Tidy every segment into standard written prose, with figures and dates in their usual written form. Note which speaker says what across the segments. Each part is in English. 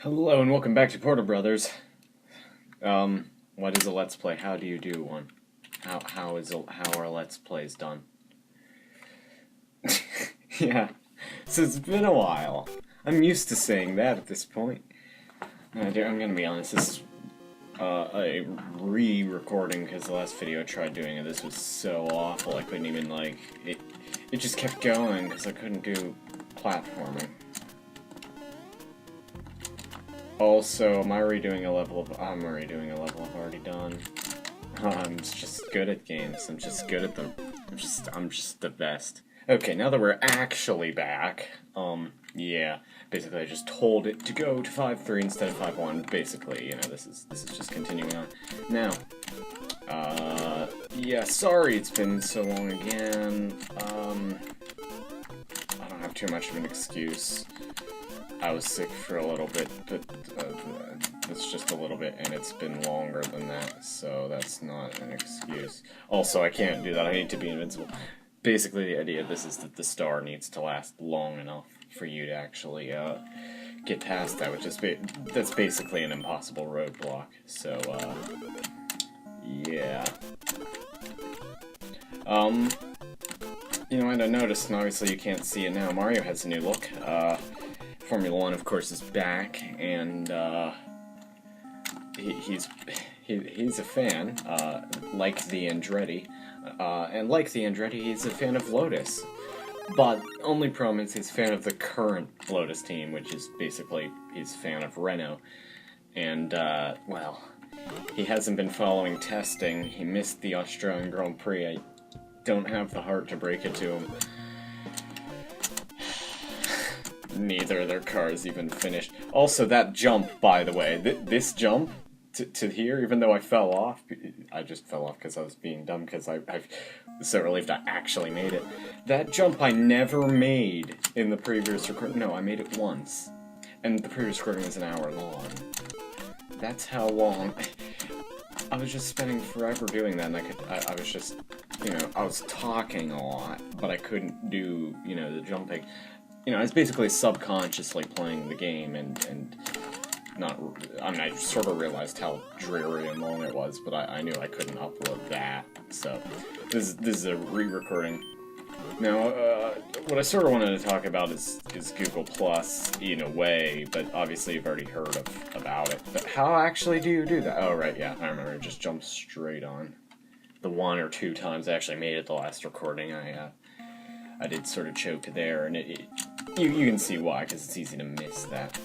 Speaker 1: Hello and welcome back to 0'Brothers. What is a Let's Play? How do you do one? How are Let's Plays done? Yeah, so it's been a while. I'm used to saying that at this point. I'm gonna be honest, this is a re-recording because the last video I tried doing it, this was so awful I couldn't even, like, it just kept going because I couldn't do platforming. Also, I'm redoing a level I've already done. I'm just good at games. I'm just good at them. I'm just the best. Okay, now that we're actually back, yeah. Basically I just told it to go to 5.3 instead of 5.1. Basically, you know, this is just continuing on. Now, yeah, sorry it's been so long again. I don't have too much of an excuse. I was sick for a little bit, but it's just a little bit, and it's been longer than that, so that's not an excuse. Also, I can't do that. I need to be invincible. Basically, the idea of this is that the star needs to last long enough for you to actually get past that, which is that's basically an impossible roadblock. So, yeah. You know, and I noticed, and obviously you can't see it now, Mario has a new look. Formula 1, of course, is back, and he's a fan, like the Andretti, and like the Andretti, he's a fan of Lotus. But only problem is he's a fan of the current Lotus team, which is basically he's a fan of Renault. And well, he hasn't been following testing. He missed the Australian Grand Prix. I don't have the heart to break it to him. Neither of their cars even finished. Also, that jump, by the way, this jump to here, even though I fell off, I just fell off because I was being dumb, because I'm so relieved I actually made it. That jump I never made in the previous recording. No, I made it once. And the previous recording was an hour long. That's how long. I was just spending forever doing that, and I was just, you know, I was talking a lot, but I couldn't do, you know, the jumping. You know, I was basically subconsciously playing the game, and not, I mean, I sort of realized how dreary and long it was, but I knew I couldn't upload that, so this is a re-recording. Now, what I sort of wanted to talk about is Google Plus, in a way, but obviously you've already heard about it. But how actually do you do that? Oh, right, yeah, I remember, it just jumped straight on. The one or two times I actually made it the last recording, I did sort of choke there, and you can see why, because it's easy to miss that.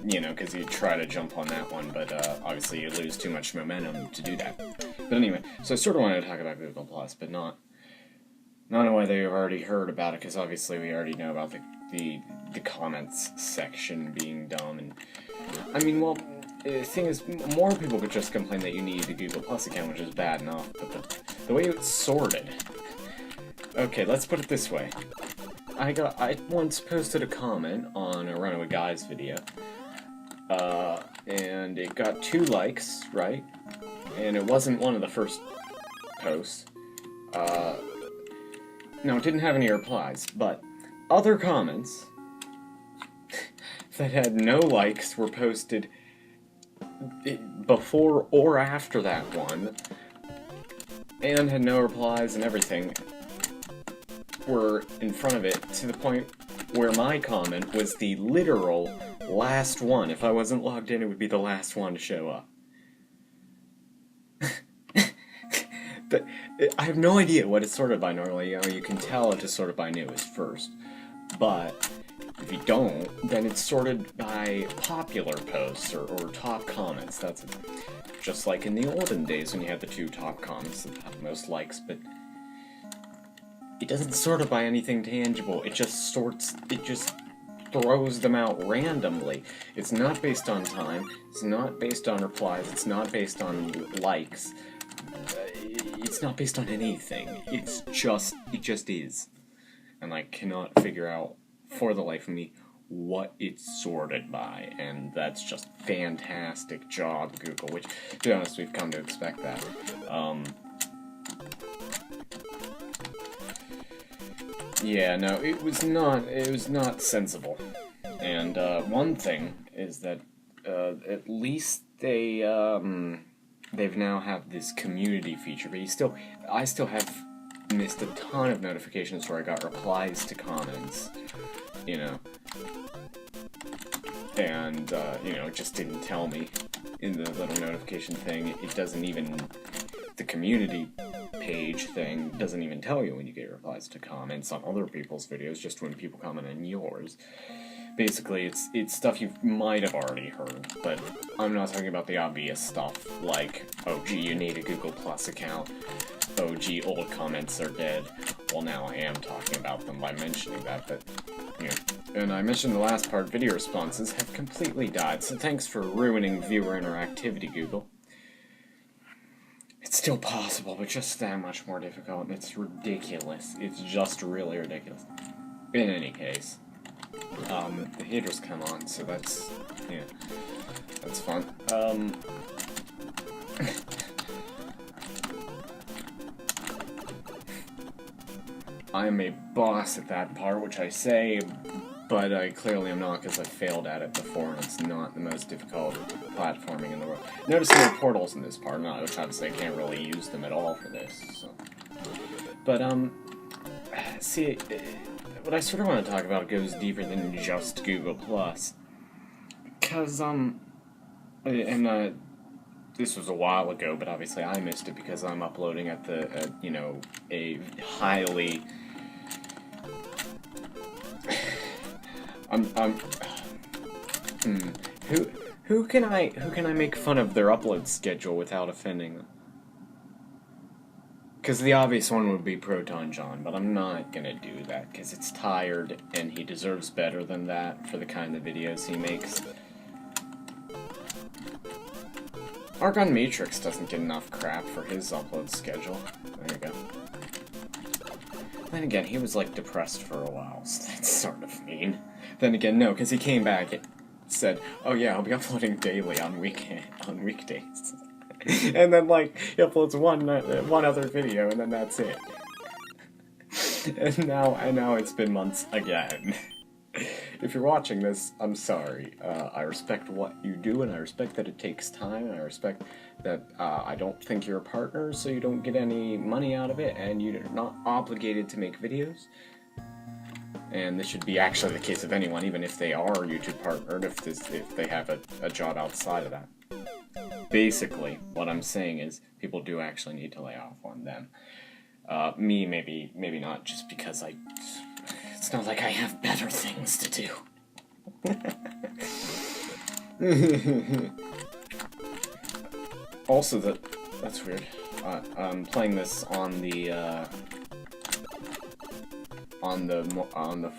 Speaker 1: You know, because you try to jump on that one, but obviously you lose too much momentum to do that. But anyway, so I sort of wanted to talk about Google Plus, but not in a way that you've already heard about it, because obviously we already know about the comments section being dumb, and I mean, well, the thing is, more people could just complain that you need a Google Plus account, which is bad enough, but the way it's sorted. Okay, let's put it this way. I once posted a comment on a Runaway Guys video, and it got 2 likes, right? And it wasn't one of the first posts. No, it didn't have any replies, but other comments that had no likes were posted before or after that one, and had no replies and everything, were in front of it, to the point where my comment was the literal last one. If I wasn't logged in, it would be the last one to show up. But I have no idea what it's sorted by normally. You know, you can tell if it's sorted by newest first, but if you don't, then it's sorted by popular posts or top comments. That's just like in the olden days when you had the 2 top comments that had the most likes, but it doesn't sort it by anything tangible. It just throws them out randomly. It's not based on time. It's not based on replies. It's not based on likes. It's not based on anything. It just is. And I cannot figure out, for the life of me, what it's sorted by. And that's just fantastic job, Google, which, to be honest, we've come to expect that. Yeah, no, it was not sensible. And one thing is that at least they've now have this community feature, but I still have missed a ton of notifications where I got replies to comments, you know, and it just didn't tell me in the little notification thing. It doesn't even, the community page thing doesn't even tell you when you get replies to comments on other people's videos, just when people comment on yours. Basically, it's stuff you might have already heard, but I'm not talking about the obvious stuff, like, oh gee, you need a Google Plus account, oh gee, old comments are dead. Well, now I am talking about them by mentioning that, but, and I mentioned in the last part, video responses have completely died, so thanks for ruining viewer interactivity, Google. It's still possible, but just that much more difficult, and it's ridiculous. It's just really ridiculous. In any case, the haters come on, so that's fun. I'm a boss at that part, which I say, but I clearly am not, because I failed at it before, and it's not the most difficult platforming in the world. Notice there are portals in this part, which obviously I can't really use them at all for this, so. But, see, what I sort of want to talk about goes deeper than just Google+. Because, this was a while ago, but obviously I missed it because I'm uploading at a highly... Who can I make fun of their upload schedule without offending them? Because the obvious one would be Proton John, but I'm not gonna do that because it's tired and he deserves better than that for the kind of videos he makes. Argon Matrix doesn't get enough crap for his upload schedule. There you go. Then again, he was like depressed for a while, so that's sort of mean. Then again, no, because he came back and said, "Oh yeah, I'll be uploading daily on weekdays." And then like he uploads one other video, and then that's it. and now it's been months again. If you're watching this, I'm sorry. I respect what you do, and I respect that it takes time, and I respect that I don't think you're a partner, so you don't get any money out of it, and you're not obligated to make videos. And this should be actually the case of anyone, even if they are YouTube partnered, if they have a job outside of that. Basically, what I'm saying is, people do actually need to lay off on them. Me, maybe not, just because it's not like I have better things to do. Also, that's weird. I'm playing this on the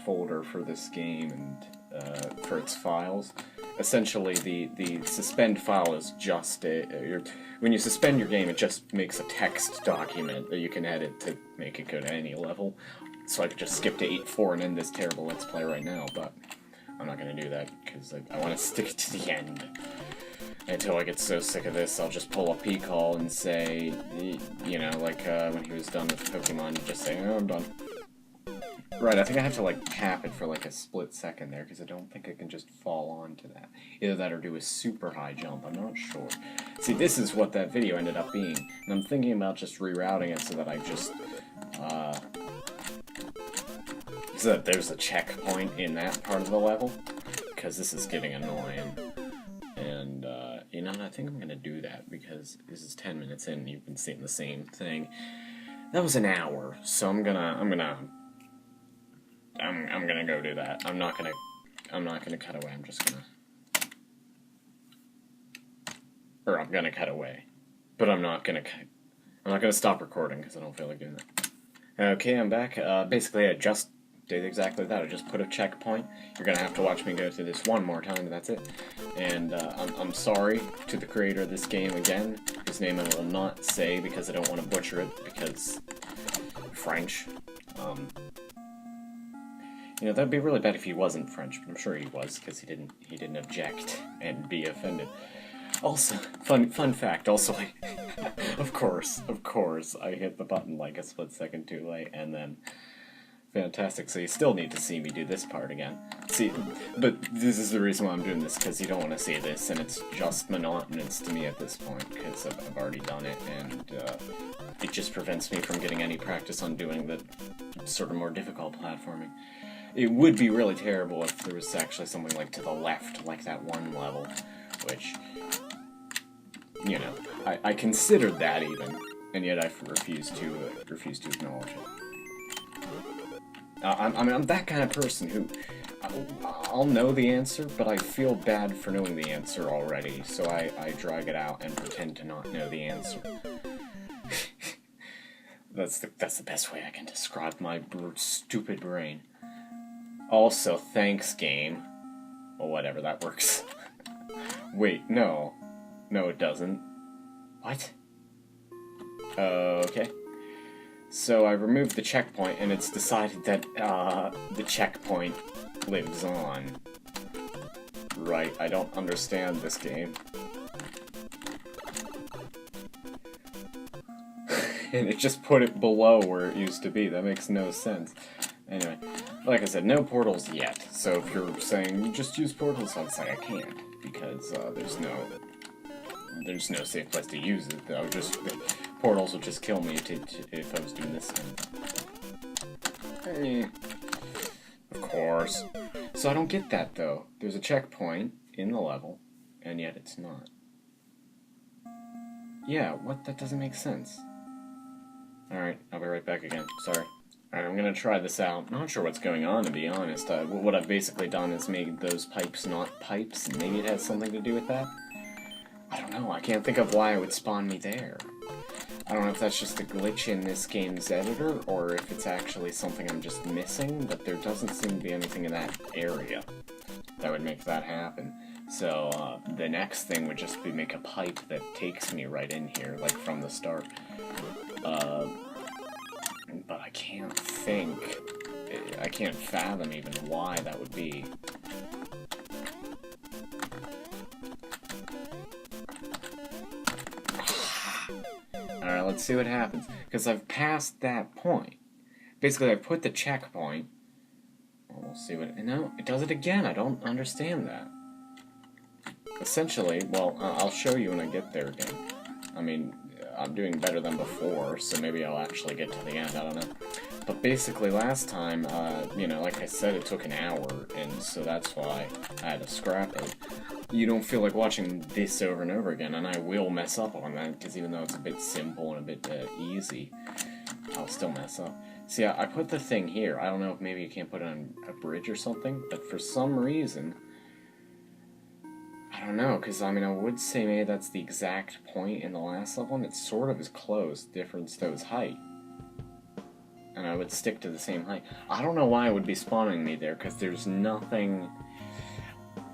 Speaker 1: folder for this game and for its files. Essentially, the suspend file is just when you suspend your game, it just makes a text document that you can edit to make it go to any level. So I could just skip to 8.4 and end this terrible Let's Play right now, but I'm not gonna do that, because I want to stick it to the end. Until I get so sick of this, I'll just pull a P-call and say, like when he was done with Pokemon, you just say, "Oh, I'm done." Right, I think I have to like tap it for like a split second there, because I don't think I can just fall onto that. Either that or do a super high jump, I'm not sure. See, this is what that video ended up being, and I'm thinking about just rerouting it so that I just, so that there's a checkpoint in that part of the level, because this is getting annoying. And, I think I'm gonna do that, because this is 10 minutes in and you've been seeing the same thing. That was an hour, so I'm gonna go do that. I'm not gonna cut away, I'm gonna cut away. But I'm not gonna stop recording, because I don't feel like doing that. Okay, I'm back. Basically, I just did exactly that. I just put a checkpoint. You're gonna have to watch me go through this one more time, that's it. And I'm sorry to the creator of this game again, whose name I will not say because I don't want to butcher it, because French. That'd be really bad if he wasn't French, but I'm sure he was, because he didn't object and be offended. Also, fun fact, also, of course, I hit the button like a split second too late, and then Fantastic, so you still need to see me do this part again. See, but this is the reason why I'm doing this, because you don't want to see this, and it's just monotonous to me at this point, because I've already done it, and it just prevents me from getting any practice on doing the sort of more difficult platforming. It would be really terrible if there was actually something like to the left, like that one level, which, you know, I considered that even, and yet I refuse to acknowledge it. I'm that kind of person who, I'll know the answer, but I feel bad for knowing the answer already, so I drag it out and pretend to not know the answer. That's the best way I can describe my stupid brain. Also, thanks, game. Well, whatever, that works. Wait, no. No, it doesn't. What? Okay. So I removed the checkpoint, and it's decided that, the checkpoint lives on. Right, I don't understand this game. And it just put it below where it used to be. That makes no sense. Anyway, like I said, no portals yet. So if you're saying, just use portals, I'd say I can't. Because, there's no safe place to use it. Portals would just kill me if I was doing this thing. Of course. So I don't get that, though. There's a checkpoint in the level, and yet it's not. Yeah, what? That doesn't make sense. Alright, I'll be right back again. Sorry. Alright, I'm gonna try this out. Not sure what's going on, to be honest. What I've basically done is made those pipes not pipes, and maybe it has something to do with that? I don't know, I can't think of why it would spawn me there. I don't know if that's just a glitch in this game's editor, or if it's actually something I'm just missing, but there doesn't seem to be anything in that area that would make that happen. So, the next thing would just be make a pipe that takes me right in here, like from the start. But I can't fathom even why that would be. Alright, let's see what happens. Because I've passed that point. Basically, I put the checkpoint. We'll see what... No, it does it again. I don't understand that. Essentially, well, I'll show you when I get there again. I mean, I'm doing better than before, so maybe I'll actually get to the end. I don't know. But basically, last time, you know, like I said, it took an hour, and so that's why I had to scrap it. You don't feel like watching this over and over again, and I will mess up on that, because even though it's a bit simple and a bit easy, I'll still mess up. See, I put the thing here. I don't know if maybe you can't put it on a bridge or something, but for some reason, I don't know, because, I mean, I would say maybe that's the exact point in the last level, and it sort of is close, difference to its height. And I would stick to the same height. I don't know why it would be spawning me there, because there's nothing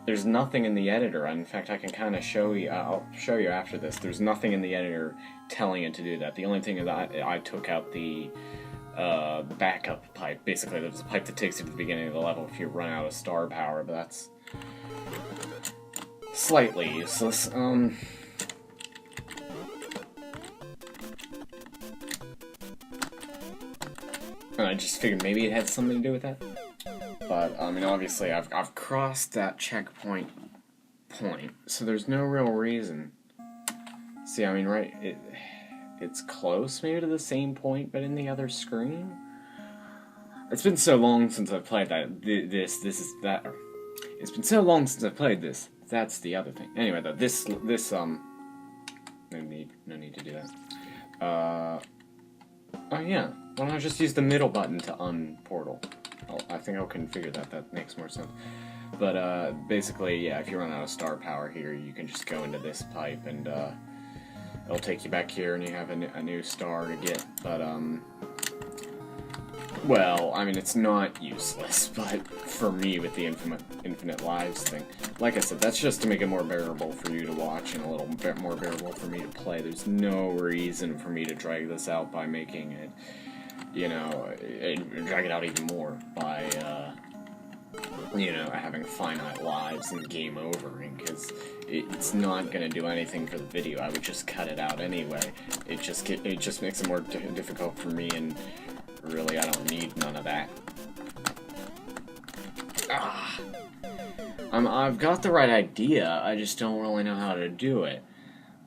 Speaker 1: in the editor. In fact, I can kind of show you, I'll show you after this, there's nothing in the editor telling it to do that. The only thing is that I took out the backup pipe. Basically, there's a pipe that takes you to the beginning of the level if you run out of star power, but that's slightly useless. And I just figured maybe it had something to do with that. But, I mean, obviously, I've crossed that checkpoint point, so there's no real reason. See, I mean, right, it's close maybe to the same point, but in the other screen? It's been so long since I've played that, this is that. It's been so long since I've played this, that's the other thing. Anyway, though, no need to do that. Oh yeah, why don't I just use the middle button to unportal? I think I'll configure that, that makes more sense. But, basically, yeah, if you run out of star power here, you can just go into this pipe and, it'll take you back here and you have a new star to get, but, well, I mean, it's not useless, but for me with the infinite lives thing, like I said, that's just to make it more bearable for you to watch and a little bit more bearable for me to play. There's no reason for me to drag this out by making it, you know, drag it out even more by, you know, having finite lives and game overing, because it's not going to do anything for the video. I would just cut it out anyway. It just makes it more difficult for me and Really, I don't need none of that. Ah. I've got the right idea, I just don't really know how to do it.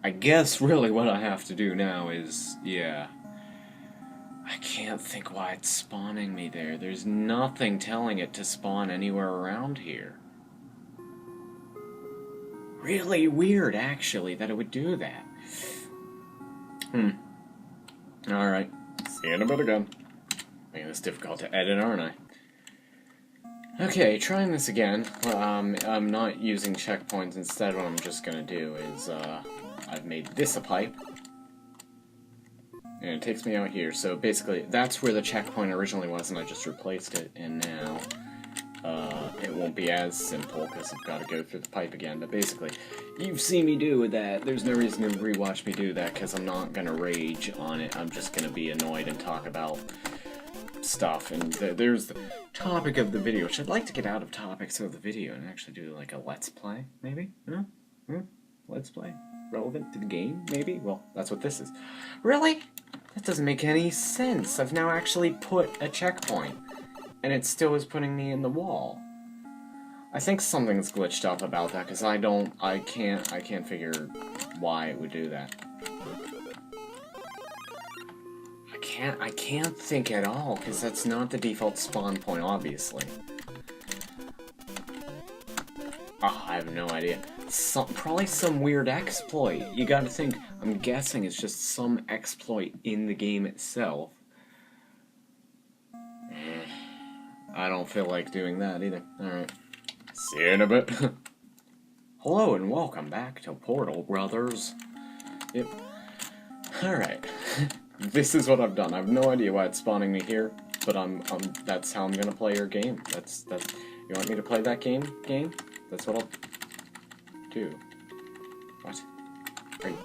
Speaker 1: I guess really what I have to do now is, yeah. I can't think why it's spawning me there. There's nothing telling it to spawn anywhere around here. Really weird, actually, that it would do that. Alright. See you in a bit again. Making this difficult to edit, aren't I? Okay, trying this again. I'm not using checkpoints. Instead, what I'm just gonna do is, I've made this a pipe. And it takes me out here. So basically, that's where the checkpoint originally was, and I just replaced it. And now, it won't be as simple, because I've got to go through the pipe again. But basically, you've seen me do that. There's no reason to rewatch me do that, because I'm not gonna rage on it. I'm just gonna be annoyed and talk about stuff. And there's the topic of the video, which I'd like to get out of topics of the video and actually do like a let's play, maybe? Let's play? Relevant to the game, maybe? Well, that's what this is. Really? That doesn't make any sense. I've now actually put a checkpoint, and it still is putting me in the wall. I think something's glitched up about that, because I can't figure why it would do that. I can't think at all, because that's not the default spawn point, obviously. Oh, I have no idea. Probably some weird exploit. You gotta think, I'm guessing it's just some exploit in the game itself. I don't feel like doing that either. Alright. See you in a bit. Hello and welcome back to 0'Brothers. Yep. Alright. This is what I've done. I have no idea why it's spawning me here, but that's how I'm gonna play your game. You want me to play that game? That's what I'll do. What? Are you...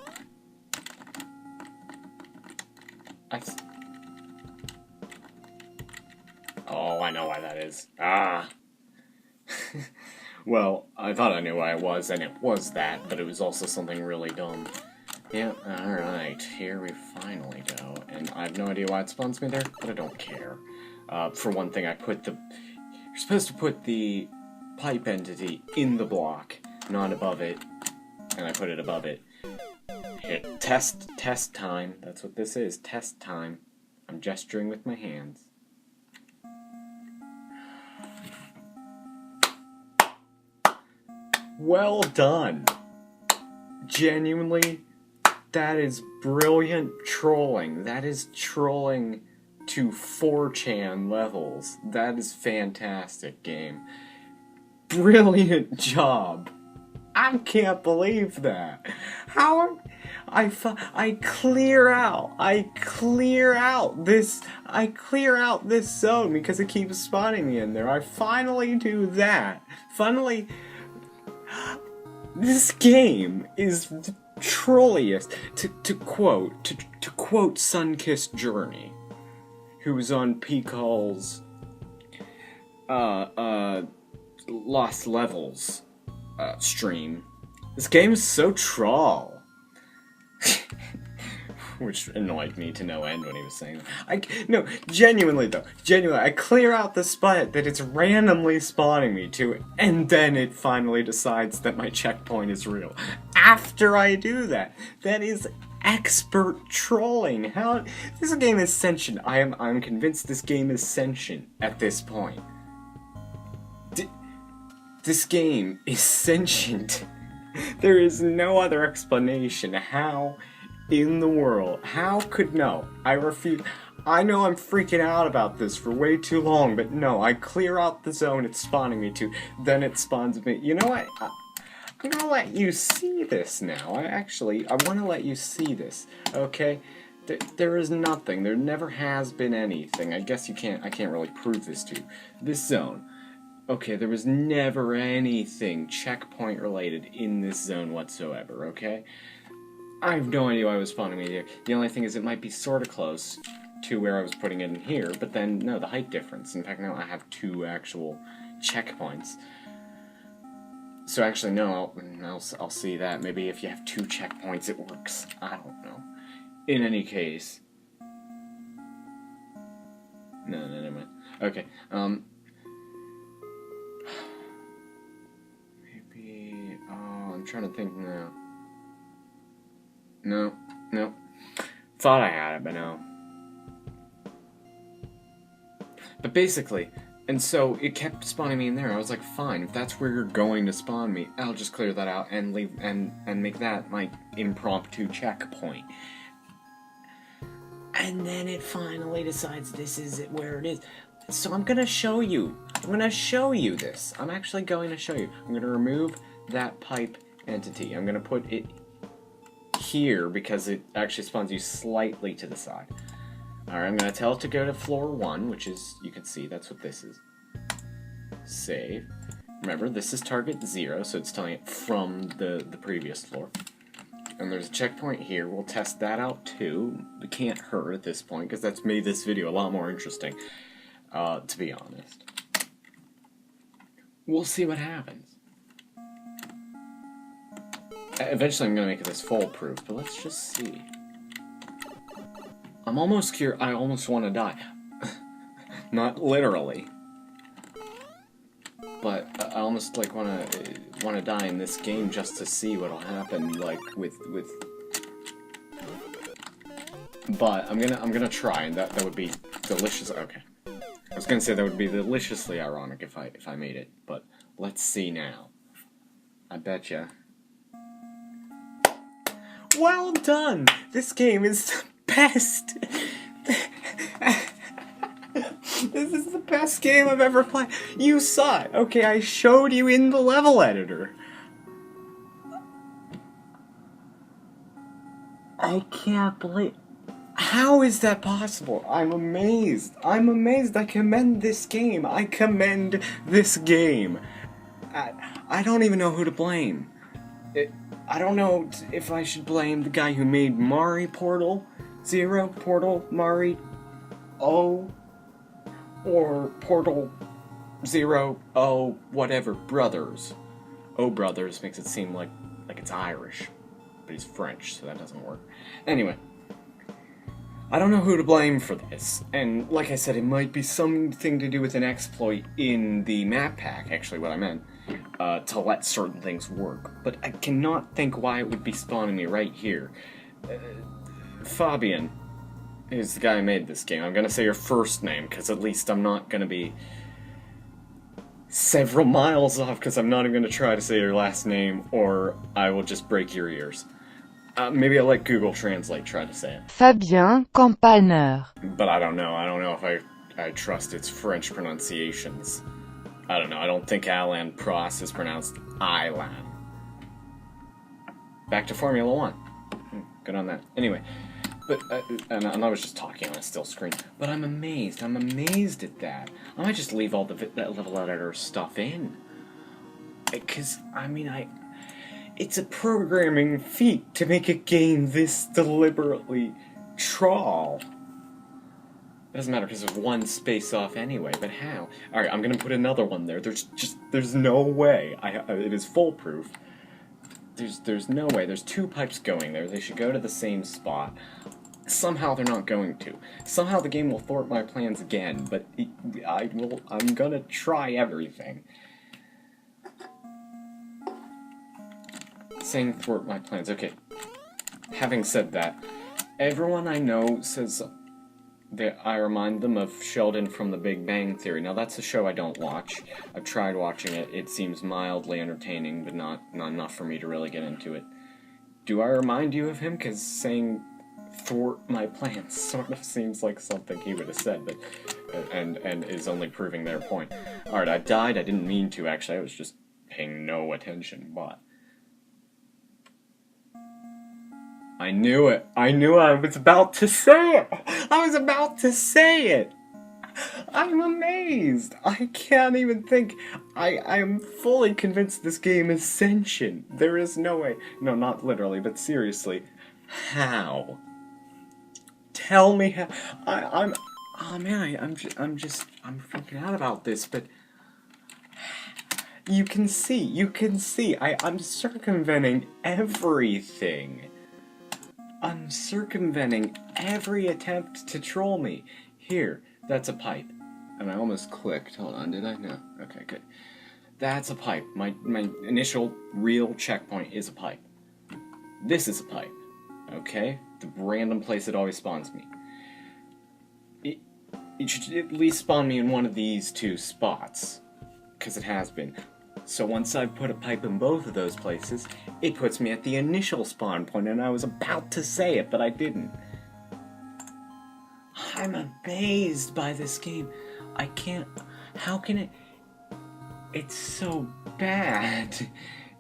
Speaker 1: Oh, I know why that is. Ah! Well, I thought I knew why it was, and it was that, but it was also something really dumb. Yeah, alright, here we finally go. And I have no idea why it spawns me there, but I don't care. For one thing, you're supposed to put the pipe entity in the block, not above it. And I put it above it. Hit test time. That's what this is, test time. I'm gesturing with my hands. Well done! Genuinely, that is brilliant trolling. That is trolling to 4chan levels. That is fantastic, game. Brilliant job. I can't believe that. How I clear out this zone because it keeps spawning me in there. I finally do that. Finally, this game is the trolliest. To quote Sunkissed Journey, who was on Peakal's Lost Levels stream. This game is so troll. Which annoyed me to no end when he was saying that. No, genuinely though, I clear out the spot that it's randomly spawning me to, and then it finally decides that my checkpoint is real. After I do that. That is expert trolling. How this game is sentient. I'm convinced this game is sentient at this point. This game is sentient. There is no other explanation. How in the world? How could no? I refuse. I know I'm freaking out about this for way too long, but no, I clear out the zone it's spawning me to, then it spawns me. You know what? I'm gonna let you see this now. I want to let you see this, okay? There is nothing. There never has been anything. I guess I can't really prove this to you. This zone. Okay, there was never anything checkpoint related in this zone whatsoever, okay? I have no idea why it was spawning me here. The only thing is it might be sort of close to where I was putting it in here, but then, no, the height difference. In fact, now I have 2 actual checkpoints. So actually, no, I'll see that. Maybe if you have 2 checkpoints, it works. I don't know. In any case, No, never mind. Okay, maybe, oh, I'm trying to think now. No. Thought I had it, but no. But basically, and so it kept spawning me in there. I was like, fine, if that's where you're going to spawn me, I'll just clear that out and leave and make that my impromptu checkpoint. And then it finally decides this is where it is. So I'm gonna show you. I'm gonna show you this. I'm actually going to show you. I'm gonna remove that pipe entity. I'm gonna put it here because it actually spawns you slightly to the side. Alright, I'm gonna tell it to go to floor 1, which is, you can see, that's what this is. Save. Remember, this is target 0, so it's telling it from the previous floor. And there's a checkpoint here. We'll test that out too. It can't hurt at this point, because that's made this video a lot more interesting, to be honest. We'll see what happens. Eventually I'm going to make this foolproof, but let's just see. I'm almost curious. I almost want to die. Not literally. But I almost like want to die in this game just to see what'll happen, like with. But I'm gonna try, and that would be delicious. Okay, I was gonna say that would be deliciously ironic if I made it, but let's see now. I betcha. Well done. This game is the best. This is the best game I've ever played. You saw it. Okay, I showed you in the level editor. I can't believe... How is that possible? I'm amazed. I'm amazed. I commend this game. I commend this game. I don't even know who to blame. I don't know if I should blame the guy who made Mari0, Mari0, or Portal 0, whatever, Brothers. 0'Brothers makes it seem like it's Irish, but he's French, so that doesn't work. Anyway, I don't know who to blame for this, and like I said, it might be something to do with an exploit in the Mappack, actually what I meant, to let certain things work, but I cannot think why it would be spawning me right here. Fabian is the guy who made this game. I'm gonna say your first name, because at least I'm not gonna be several miles off, because I'm not even gonna try to say your last name, or I will just break your ears. Maybe I'll let Google Translate try to say it.
Speaker 2: Fabien Campaner.
Speaker 1: But I don't know. I don't know if I trust its French pronunciations. I don't know. I don't think Alain Prost is pronounced Ilan. Back to Formula 1. Good on that. Anyway. But, and I was just talking on a still screen, but I'm amazed at that. I might just leave all that level editor stuff in. Because, I mean, it's a programming feat to make a game this deliberately trawl. It doesn't matter because there's one space off anyway, but how? Alright, I'm gonna put another one there. There's no way. It is foolproof. There's no way. There's 2 pipes going there. They should go to the same spot. Somehow they're not going to. Somehow the game will thwart my plans again, but I'm gonna try everything. Saying thwart my plans. Okay. Having said that, everyone I know says that I remind them of Sheldon from The Big Bang Theory. Now that's a show I don't watch. I've tried watching it. It seems mildly entertaining, but not enough for me to really get into it. Do I remind you of him? Because saying thwart my plans sort of seems like something he would have said, but and is only proving their point. Alright, I died. I didn't mean to, actually. I was just paying no attention, but I knew it. I knew I was about to say it. I was about to say it. I'm amazed. I can't even think. I am fully convinced this game is sentient. There is no way. No, not literally, but seriously. How? Tell me how. Oh man, I'm freaking out about this, but you can see. I'm circumventing everything. I'm circumventing every attempt to troll me. Here, That's a pipe. And I almost clicked. Hold on, did I? No. Okay, good. That's a pipe. My initial real checkpoint is a pipe. This is a pipe. Okay? The random place it always spawns me. It should at least spawn me in one of these two spots. Because it has been. So once I put a pipe in both of those places, it puts me at the initial spawn point, and I was about to say it, but I didn't. I'm amazed by this game. I can't... How can it... It's so bad.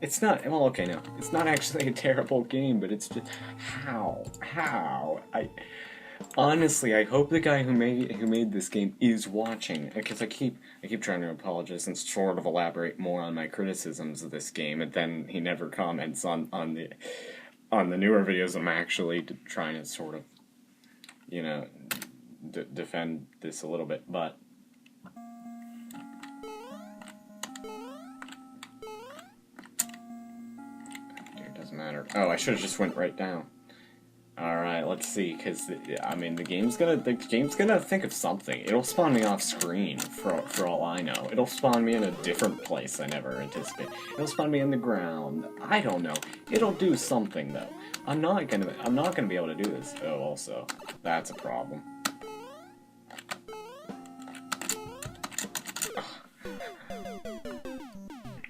Speaker 1: It's not... Well, okay, no. It's not actually a terrible game, but it's just... How? Honestly, I hope the guy who made this game is watching, because I keep trying to apologize and sort of elaborate more on my criticisms of this game, and then he never comments on the newer videos. I'm actually trying to sort of, you know, defend this a little bit, but it doesn't matter. Oh, I should have just went right down. Alright, let's see, because, I mean, the game's gonna think of something. It'll spawn me off screen, for all I know. It'll spawn me in a different place I never anticipated. It'll spawn me in the ground. I don't know. It'll do something, though. I'm not gonna be able to do this. Oh, also, that's a problem.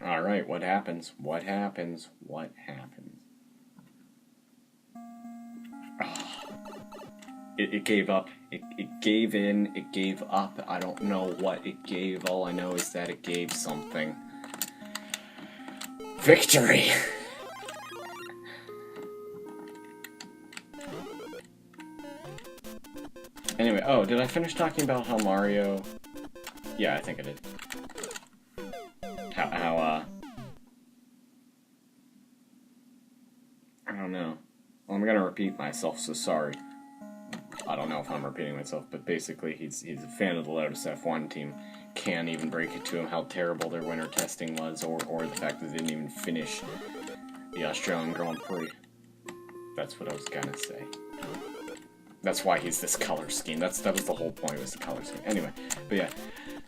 Speaker 1: Alright, what happens? What happens? What happens? It gave up. It gave in. It gave up. I don't know what it gave. All I know is that it gave something. Victory! Anyway, oh, did I finish talking about how Mario... Yeah, I think I did. I don't know. Well, I'm gonna repeat myself, so sorry. I don't know if I'm repeating myself, but basically he's a fan of the Lotus F1 team. Can't even break it to him how terrible their winter testing was, or the fact that they didn't even finish the Australian Grand Prix. That's what I was gonna say. That's why he's this color scheme. That was the whole point, was the color scheme. Anyway, but yeah.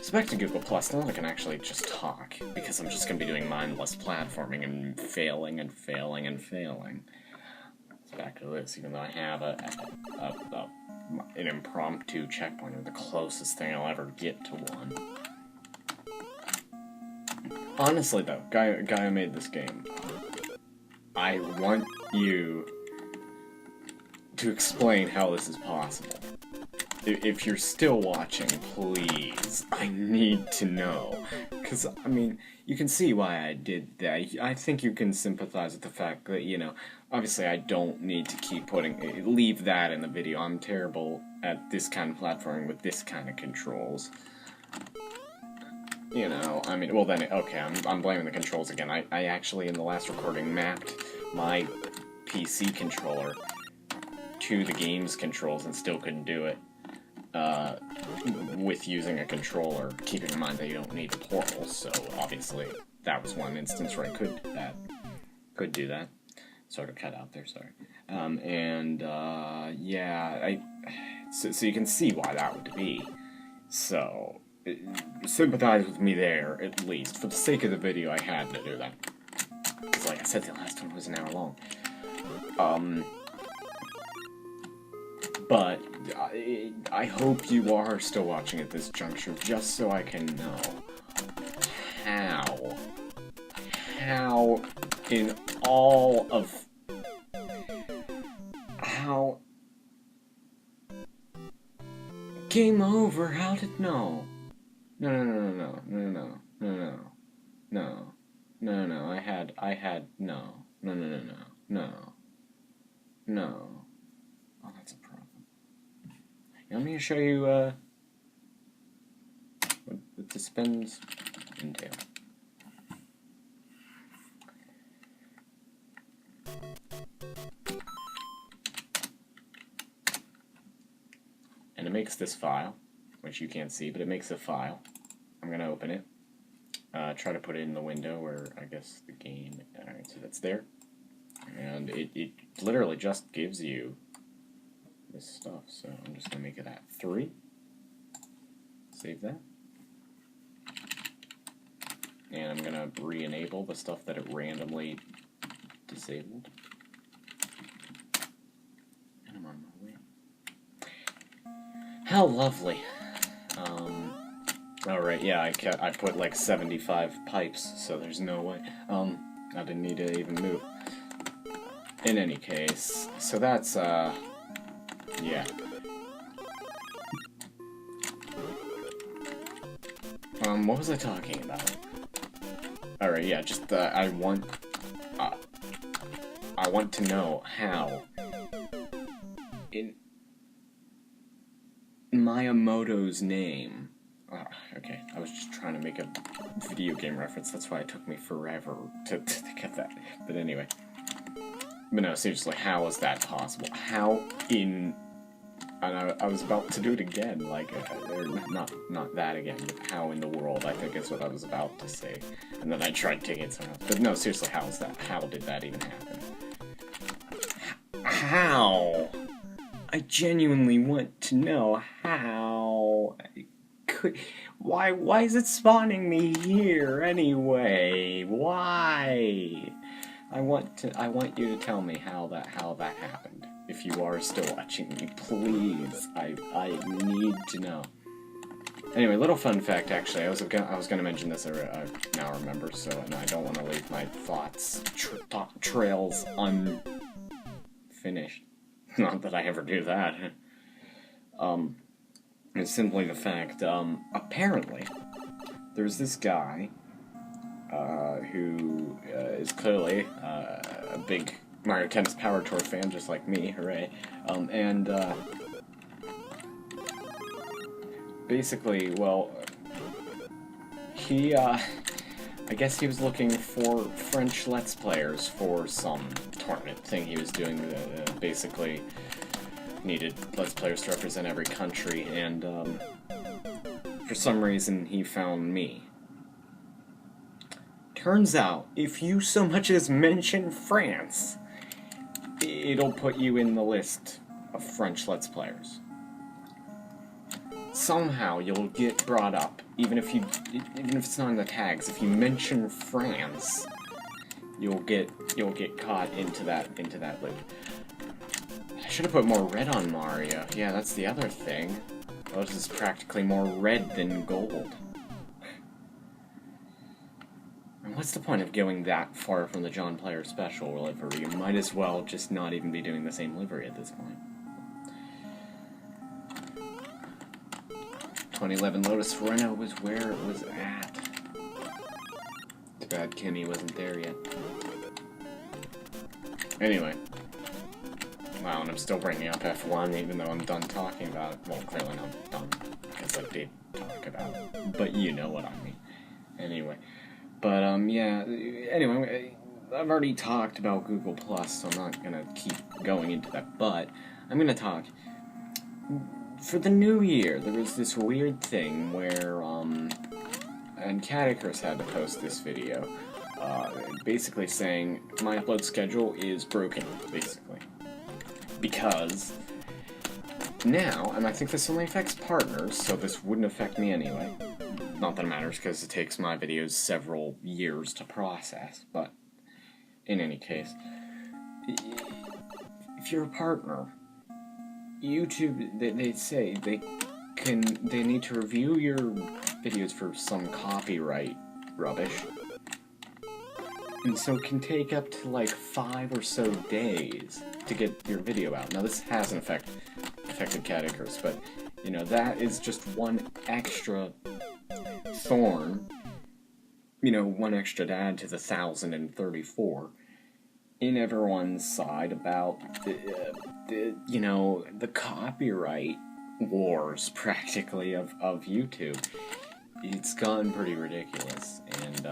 Speaker 1: So back to Google Plus. Now I can actually just talk, because I'm just gonna be doing mindless platforming and failing and failing and failing. So back to this, even though I have an impromptu checkpoint, or the closest thing I'll ever get to one. Honestly, though, guy who made this game, I want you to explain how this is possible. If you're still watching, please, I need to know. Because, I mean, you can see why I did that. I think you can sympathize with the fact that, you know, obviously I don't need to keep leave that in the video. I'm terrible at this kind of platforming with this kind of controls. You know, I mean, well then, okay, I'm blaming the controls again. I actually, in the last recording, mapped my PC controller to the game's controls and still couldn't do it. With using a controller, keeping in mind that you don't need the portals, so obviously that was one instance where I could do that. Sort of cut out there, sorry. Yeah, so you can see why that would be. So, sympathize with me there, at least. For the sake of the video, I had to do that. Because like I said, the last one was an hour long. But I hope you are still watching at this juncture, just so I can know how in all of how game over. How did no. I had no. Oh, that's a problem. Let me show you what the spins entail. And it makes this file, which you can't see, but it makes a file. I'm gonna open it. Try to put it in the window where I guess the game. Alright, so that's there. And it literally just gives you this stuff, so I'm just gonna make it at 3. Save that. And I'm gonna re-enable the stuff that it randomly disabled. And I'm on my way. How lovely. Alright, yeah, I put like 75 pipes, so there's no way. I didn't need to even move. In any case, so that's, yeah. What was I talking about? Alright, yeah, just, I want to know how in Miyamoto's name. Okay, I was just trying to make a video game reference, that's why it took me forever to get that. But anyway. But no, seriously, how is that possible? How in... And I was about to do it again, like, not that again, but how in the world, I think is what I was about to say. And then I tried taking it somewhere else. But no, seriously, how is that? How did that even happen? How? I genuinely want to know how... Why is it spawning me here anyway? Why? I want you to tell me how that happened. If you are still watching me, please. I need to know. Anyway, little fun fact actually. I was gonna mention this. I now remember. So, and I don't want to leave my thoughts trails unfinished. Not that I ever do that. It's simply the fact. Apparently, there's this guy. Who is clearly a big Mario Tennis Power Tour fan, just like me, hooray. And basically, well, he, I guess he was looking for French Let's Players for some tournament thing he was doing, basically needed Let's Players to represent every country, and for some reason he found me. Turns out, if you so much as mention France, it'll put you in the list of French Let's Players. Somehow you'll get brought up, even if it's not in the tags. If you mention France, you'll get caught into that loop. I should have put more red on Mario. Yeah, that's the other thing. Well, this is practically more red than gold. What's the point of going that far from the John Player Special livery? You might as well just not even be doing the same livery at this point. 2011 Lotus Rhino was where it was at. Too bad Kimmy wasn't there yet. Anyway. Wow, and I'm still bringing up F1 even though I'm done talking about it. Well, clearly not done, because I did talk about it. But you know what I mean. Anyway. But, yeah, anyway, I've already talked about Google+, so I'm not gonna keep going into that, but I'm gonna talk. For the new year, there was this weird thing where, and Catechers had to post this video, basically saying, my upload schedule is broken, basically. Because now, and I think this only affects partners, so this wouldn't affect me anyway. Not that it matters, because it takes my videos several years to process, but in any case, if you're a partner, YouTube, they say they need to review your videos for some copyright rubbish, and so it can take up to like 5 or so days to get your video out. Now this hasn't affected Catechers, but you know, that is just one extra thorn, you know, one extra to add to the 1,034 in everyone's side about you know, the copyright wars practically of YouTube. It's gotten pretty ridiculous, and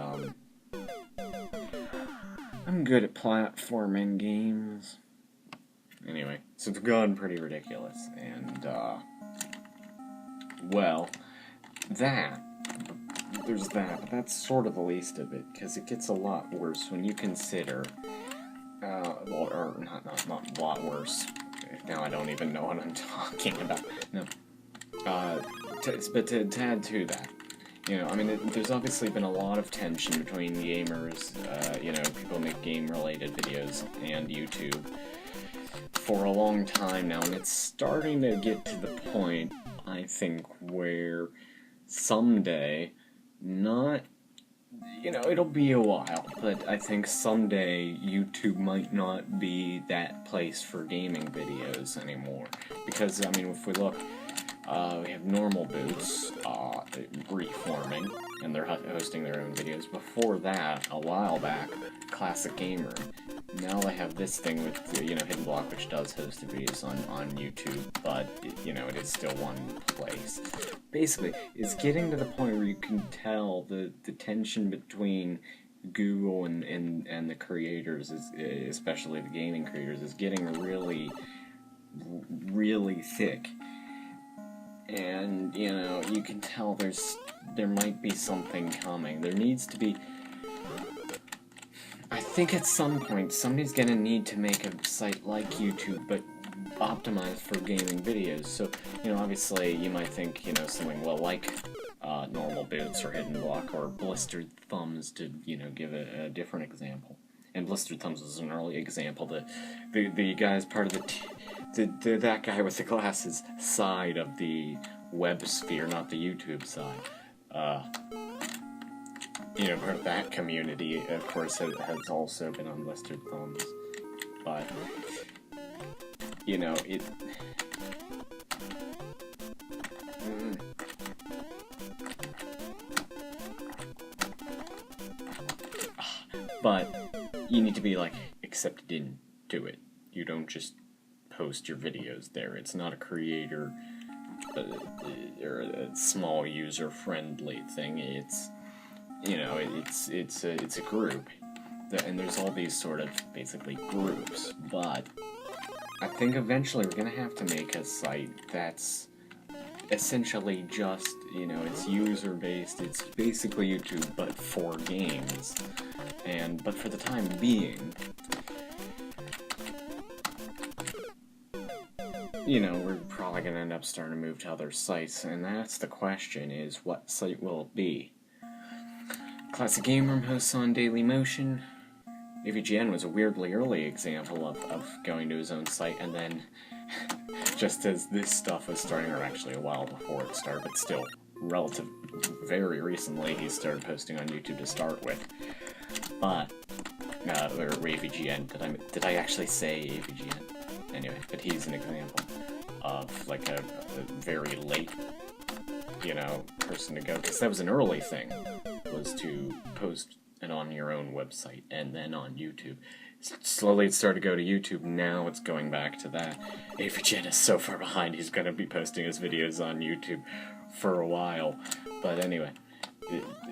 Speaker 1: I'm good at platforming games. Anyway, so it's gotten pretty ridiculous, and well, there's that, but that's sort of the least of it, because it gets a lot worse when you consider, well, or not a lot worse, now I don't even know what I'm talking about, no, but to add to that, you know, I mean, there's obviously been a lot of tension between gamers, you know, people make game-related videos, and YouTube for a long time now, and it's starting to get to the point, I think, where someday, not, you know, it'll be a while, but I think someday YouTube might not be that place for gaming videos anymore. Because, I mean, if we look, we have Normal Boots, reforming, and they're hosting their own videos. Before that, a while back, Classic Gamer. Now they have this thing with, you know, Hidden Block, which does host the videos on YouTube, but, you know, it is still one place. Basically, it's getting to the point where you can tell the tension between Google and the creators, especially the gaming creators, is getting really, really thick. And, you know, you can tell there might be something coming. There needs to be... I think at some point, somebody's gonna need to make a site like YouTube, but optimized for gaming videos. So, you know, obviously, you might think, you know, something, well, like Normal Boots or Hidden Block or Blistered Thumbs, to, you know, give a different example. And Blistered Thumbs was an early example. The guy's part of that guy with the glasses side of the web sphere, not the YouTube side. You know, part of that community, of course, has also been on Blistered Thumbs. But, you know, it... But you need to be, like, accepted into it. You don't just post your videos there. It's not a creator or a small user-friendly thing. It's, you know, it's a group, and there's all these sort of basically groups. But I think eventually we're gonna have to make a site that's essentially just, you know, it's user-based. It's basically YouTube, but for games. But for the time being, you know, we're probably going to end up starting to move to other sites, and that's the question, is what site will it be? Classic Game Room hosts on Daily Motion. AVGN was a weirdly early example of going to his own site, and then, just as this stuff was starting, or actually a while before it started, but still, very recently, he started posting on YouTube to start with. But, or AVGN, did I actually say AVGN? Anyway, but he's an example of, like, a very late, you know, person to go, because that was an early thing, was to post it on your own website, and then on YouTube. Slowly it started to go to YouTube, now it's going back to that. AVGN is so far behind, he's going to be posting his videos on YouTube for a while. But anyway,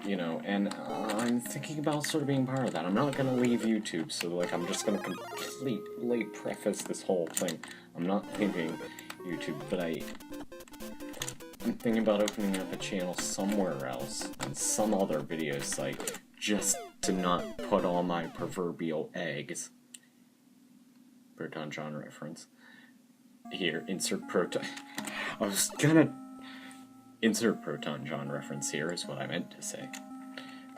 Speaker 1: you know, and I'm thinking about sort of being part of that. I'm not going to leave YouTube, so, like, I'm just going to completely preface this whole thing. I'm not leaving YouTube, but I'm thinking about opening up a channel somewhere else, on some other video site, just to not put all my proverbial eggs, Proton genre reference, here, insert Proton, I was gonna insert Proton genre reference here is what I meant to say,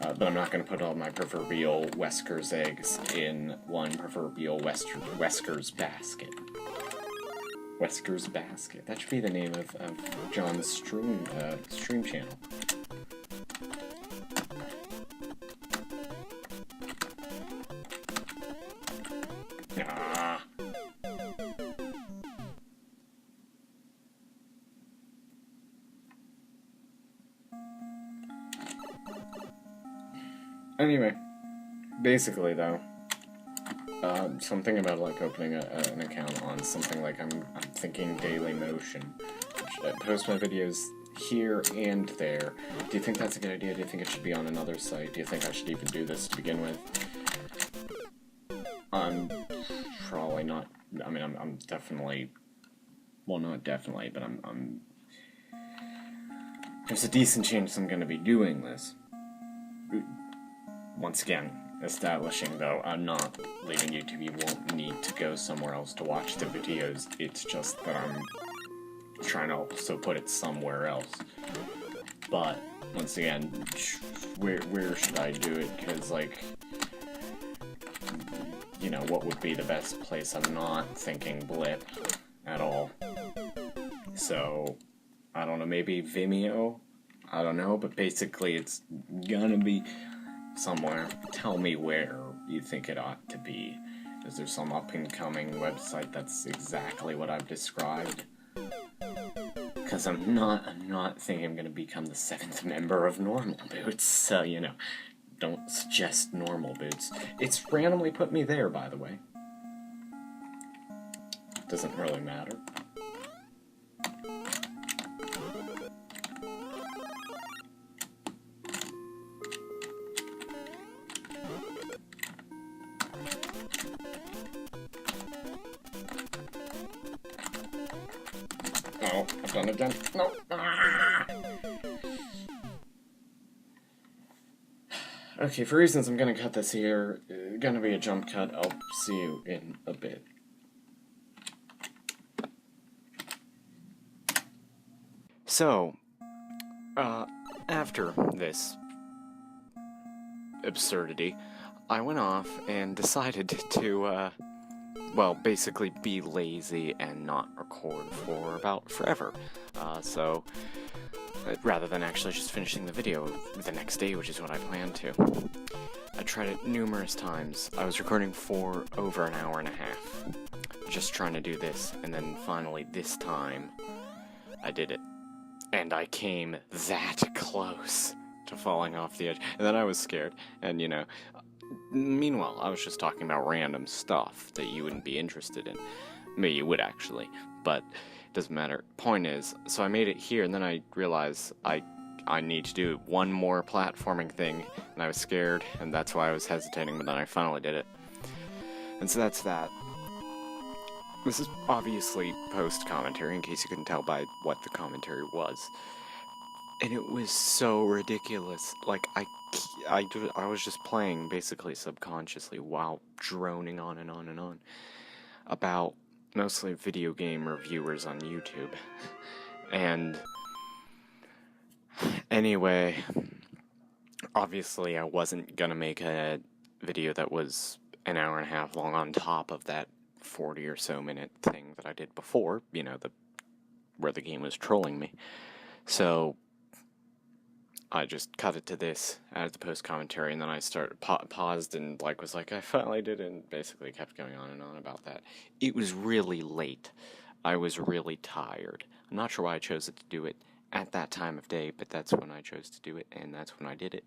Speaker 1: but I'm not gonna put all my proverbial Wesker's eggs in one proverbial Wesker's basket. Wesker's basket, that should be the name of John's stream channel. Anyway, basically though, something about, like, opening an account on something like, I'm thinking Daily Motion. I post my videos here and there. Do you think that's a good idea? Do you think it should be on another site? Do you think I should even do this to begin with? Probably not. I mean, I'm definitely, well, not definitely, but there's a decent chance I'm going to be doing this. Once again, establishing, though, I'm not leaving YouTube. You won't need to go somewhere else to watch the videos. It's just that I'm trying to also put it somewhere else. But once again, where should I do it? Because, like, you know, what would be the best place? I'm not thinking Blip at all. So, I don't know, maybe Vimeo? I don't know, but basically it's gonna be somewhere. Tell me where you think it ought to be. Is there some up-and-coming website that's exactly what I've described? Because I'm not thinking I'm gonna become the 7th member of Normal Boots, so, you know, don't suggest Normal Boots. It's randomly put me there, by the way. Doesn't really matter. No, I've done it again. No. Ah! Okay, for reasons I'm gonna cut this here. Gonna be a jump cut. I'll see you in a bit. So, after this absurdity, I went off and decided to, well, basically be lazy and not record for about forever. So, rather than actually just finishing the video the next day, which is what I planned to. I tried it numerous times. I was recording for over an hour and a half, just trying to do this, and then finally this time, I did it. And I came that close to falling off the edge, and then I was scared, and you know, meanwhile, I was just talking about random stuff that you wouldn't be interested in. Maybe you would actually, but it doesn't matter. Point is, so I made it here, and then I realized I need to do one more platforming thing, and I was scared, and that's why I was hesitating, but then I finally did it. And so that's that. This is obviously post-commentary, in case you couldn't tell by what the commentary was. And it was so ridiculous. Like, I was just playing, basically subconsciously, while droning on and on and on about mostly video game reviewers on YouTube. And anyway, obviously I wasn't gonna make a video that was an hour and a half long on top of that 40 or so minute thing that I did before, you know, where the game was trolling me. So I just cut it to this, added the post commentary, and then I started paused and was like, I finally did it, and basically kept going on and on about that. It was really late. I was really tired. I'm not sure why I chose to do it at that time of day, but that's when I chose to do it, and that's when I did it.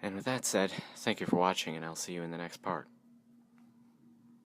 Speaker 1: And with that said, thank you for watching, and I'll see you in the next part.